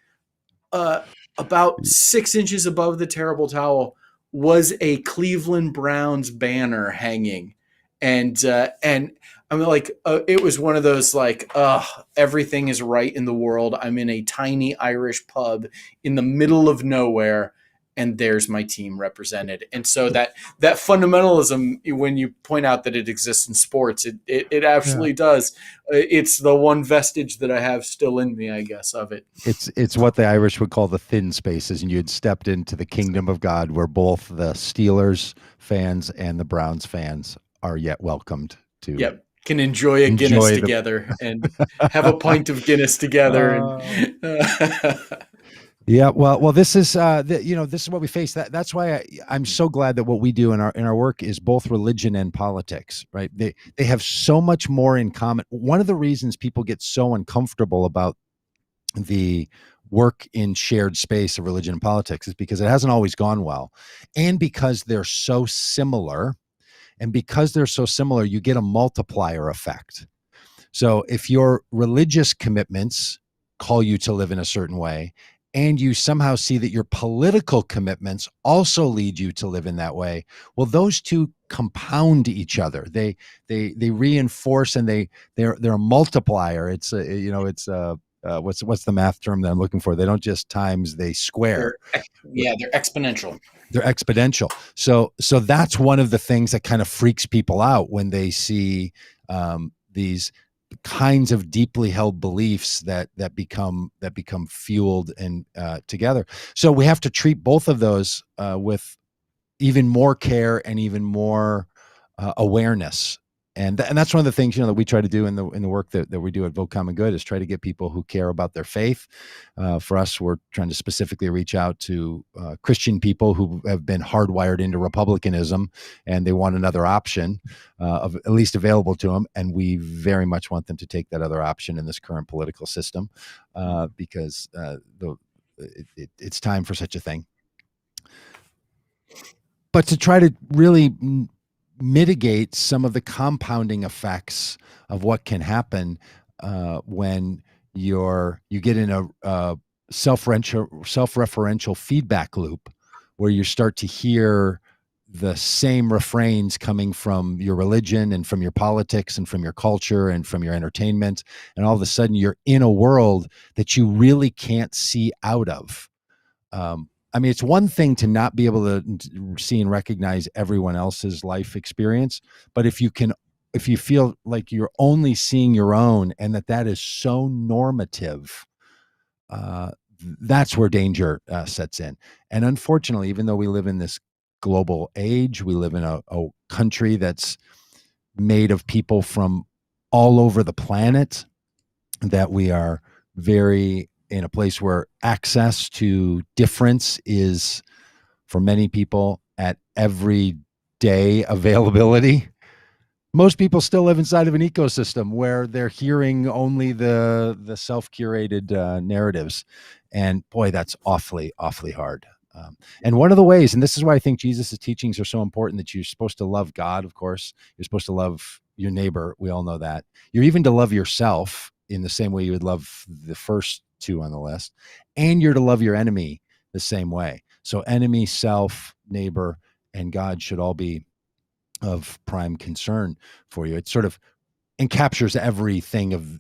about 6 inches above the terrible towel was a Cleveland Browns banner hanging, and I mean, like, it was one of those, like, everything is right in the world. I'm in a tiny Irish pub in the middle of nowhere, and there's my team represented. And so that fundamentalism, when you point out that it exists in sports, it absolutely does. It's the one vestige that I have still in me, I guess, of it. It's what the Irish would call the thin spaces, and you had stepped into the kingdom of God, where both the Steelers fans and the Browns fans are yet welcomed to. Yep. Can enjoy a Guinness together and have a pint of Guinness together. Yeah, well, this is this is what we face. That's why I'm so glad that what we do in our work is both religion and politics, right? They have so much more in common. One of the reasons people get so uncomfortable about the work in shared space of religion and politics is because it hasn't always gone well, and because they're so similar. And because they're so similar, you get a multiplier effect. So if your religious commitments call you to live in a certain way, and you somehow see that your political commitments also lead you to live in that way, well, those two compound each other. They reinforce, and they're a multiplier. It's what's the math term that I'm looking for? They don't just times, they square. They're exponential. They're exponential. So that's one of the things that kind of freaks people out when they see these kinds of deeply held beliefs that become fueled and together. So we have to treat both of those with even more care and even more awareness. And that's one of the things, that we try to do in the work that we do at Vote Common Good, is try to get people who care about their faith. For us, we're trying to specifically reach out to Christian people who have been hardwired into republicanism, and they want another option of at least available to them. And we very much want them to take that other option in this current political system, because it's time for such a thing. But to try to really mitigate some of the compounding effects of what can happen when you get in a self-referential feedback loop, where you start to hear the same refrains coming from your religion and from your politics and from your culture and from your entertainment, and all of a sudden you're in a world that you really can't see out of. I mean, it's one thing to not be able to see and recognize everyone else's life experience, but if you feel like you're only seeing your own, and that is so normative, that's where danger sets in. And unfortunately, even though we live in this global age, we live in a country that's made of people from all over the planet, that we are very in a place where access to difference is, for many people, at everyday availability. Most people still live inside of an ecosystem where they're hearing only the self-curated narratives. And boy, that's awfully, awfully hard. And one of the ways, and this is why I think Jesus' teachings are so important, that you're supposed to love God, of course. You're supposed to love your neighbor. We all know that. You're even to love yourself in the same way you would love the first two on the list. And you're to love your enemy the same way. So enemy, self, neighbor, and God should all be of prime concern for you. It sort of encaptures everything of,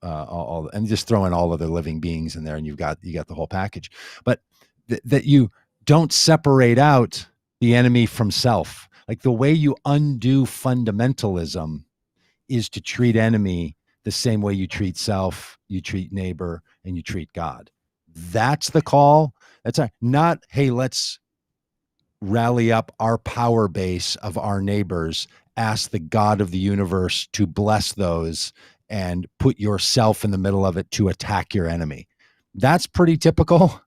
all, and just throw in all other living beings in there, and you got the whole package. But that you don't separate out the enemy from self. Like the way you undo fundamentalism is to treat enemy the same way you treat self, you treat neighbor, and you treat God. That's the call. That's not, hey, let's rally up our power base of our neighbors, ask the God of the universe to bless those, and put yourself in the middle of it to attack your enemy. That's pretty typical.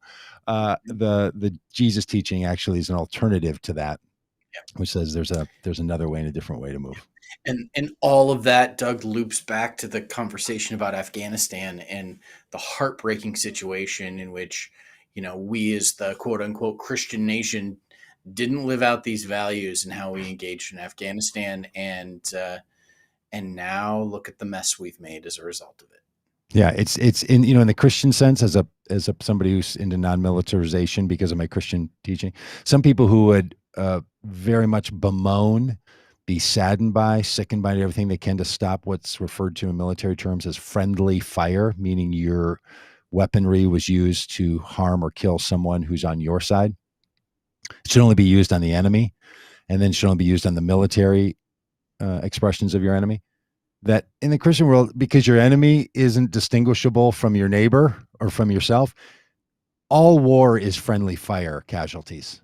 The Jesus teaching actually is an alternative to that, which says there's another way and a different way to move. And all of that, Doug, loops back to the conversation about Afghanistan and the heartbreaking situation in which, we as the quote unquote Christian nation didn't live out these values and how we engaged in Afghanistan, and now look at the mess we've made as a result of it. Yeah, it's in the Christian sense, as a somebody who's into non-militarization because of my Christian teaching. Some people who would very much bemoan, be saddened by, sickened by everything they can to stop what's referred to in military terms as friendly fire, meaning your weaponry was used to harm or kill someone who's on your side. It should only be used on the enemy, and then should only be used on the military expressions of your enemy. That in the Christian world, because your enemy isn't distinguishable from your neighbor or from yourself, all war is friendly fire casualties.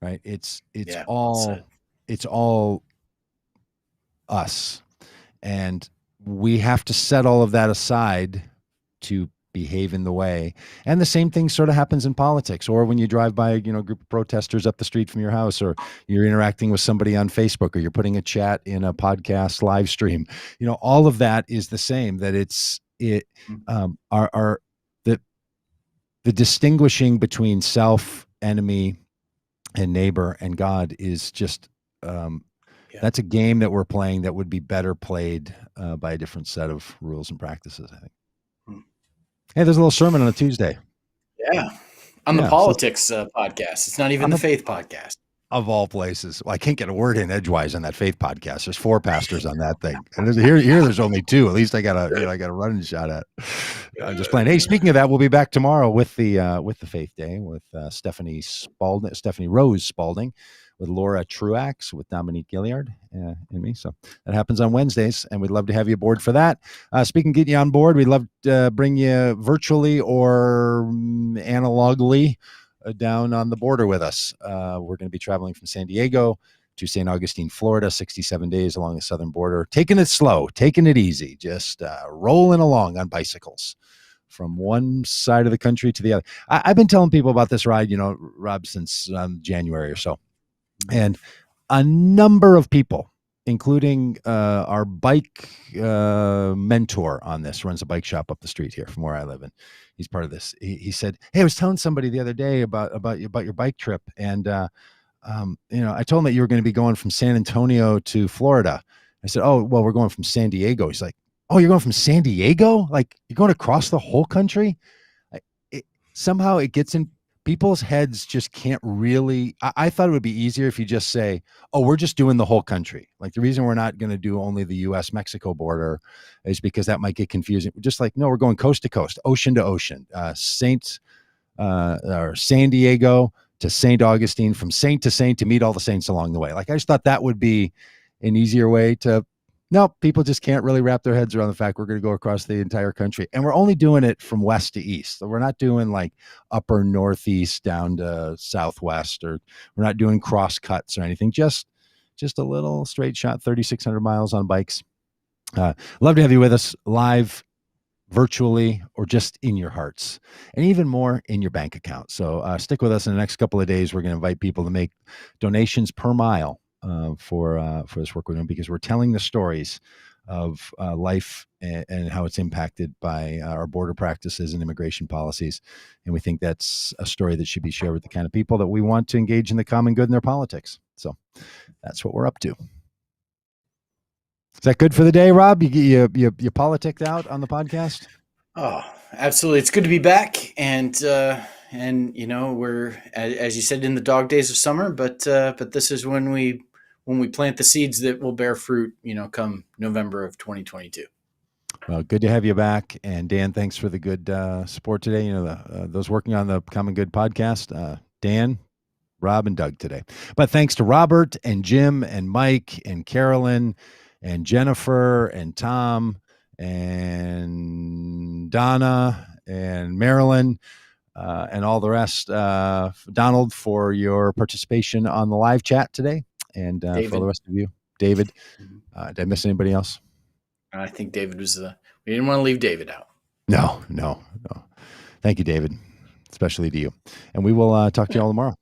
Right? It's all us. And we have to set all of that aside to behave in the way. And the same thing sort of happens in politics, or when you drive by, a group of protesters up the street from your house, or you're interacting with somebody on Facebook, or you're putting a chat in a podcast live stream. All of that is the same. That the distinguishing between self, enemy, and neighbor and God is just that's a game that we're playing that would be better played by a different set of rules and practices, I think. Hey, there's a little sermon on a Tuesday. Yeah. On the politics podcast. It's not even the faith podcast. Of all places. Well, I can't get a word in edgewise on that faith podcast. There's 4 pastors on that thing. And there's only 2. At least I got a running shot at. I'm just playing. Hey, speaking of that, we'll be back tomorrow with the Faith Day with Stephanie Rose Spalding, with Laura Truax, with Dominique Gilliard, and me. So that happens on Wednesdays, and we'd love to have you aboard for that. Speaking of getting you on board, we'd love to bring you virtually or analogically down on the border with us. We're going to be traveling from San Diego to St. Augustine, Florida, 67 days along the southern border, taking it slow, taking it easy, just rolling along on bicycles from one side of the country to the other. I've been telling people about this ride, Rob, since January or so. And a number of people, including our bike mentor on this, runs a bike shop up the street here from where I live, and he's part of this. He said, "Hey, I was telling somebody the other day about your bike trip, and I told him that you were going to be going from San Antonio to Florida." I said, "Oh, well, we're going from San Diego." He's like, "Oh, you're going from San Diego? Like you're going across the whole country?" Somehow it gets in people's heads, just can't really. I thought it would be easier if you just say, "Oh, we're just doing the whole country." Like the reason we're not going to do only the U.S.-Mexico border is because that might get confusing. Just like, no, we're going coast to coast, ocean to ocean, or San Diego to St. Augustine, from saint to saint, to meet all the saints along the way. Like I just thought that would be an easier way to. No, people just can't really wrap their heads around the fact we're going to go across the entire country. And we're only doing it from west to east. So we're not doing like upper northeast down to southwest, or we're not doing cross cuts or anything. Just a little straight shot, 3,600 miles on bikes. Love to have you with us live, virtually, or just in your hearts, and even more in your bank account. So stick with us in the next couple of days. We're going to invite people to make donations per mile for this work we're doing, because we're telling the stories of life and how it's impacted by our border practices and immigration policies. And we think that's a story that should be shared with the kind of people that we want to engage in the common good in their politics. So that's what we're up to. Is that good for the day, Rob? You politicked out on the podcast? Oh, absolutely! It's good to be back, and we're as you said in the dog days of summer, but this is when we plant the seeds that will bear fruit. Come November of 2022. Well, good to have you back. And Dan, thanks for the good support today. Those working on the Common Good podcast, Dan, Rob, and Doug today. But thanks to Robert and Jim and Mike and Carolyn and Jennifer and Tom and Donna and Marilyn and all the rest. Donald, for your participation on the live chat today. And for the rest of you, David, did I miss anybody else? I think David was we didn't want to leave David out. No. Thank you, David, especially to you. And we will talk to you all tomorrow.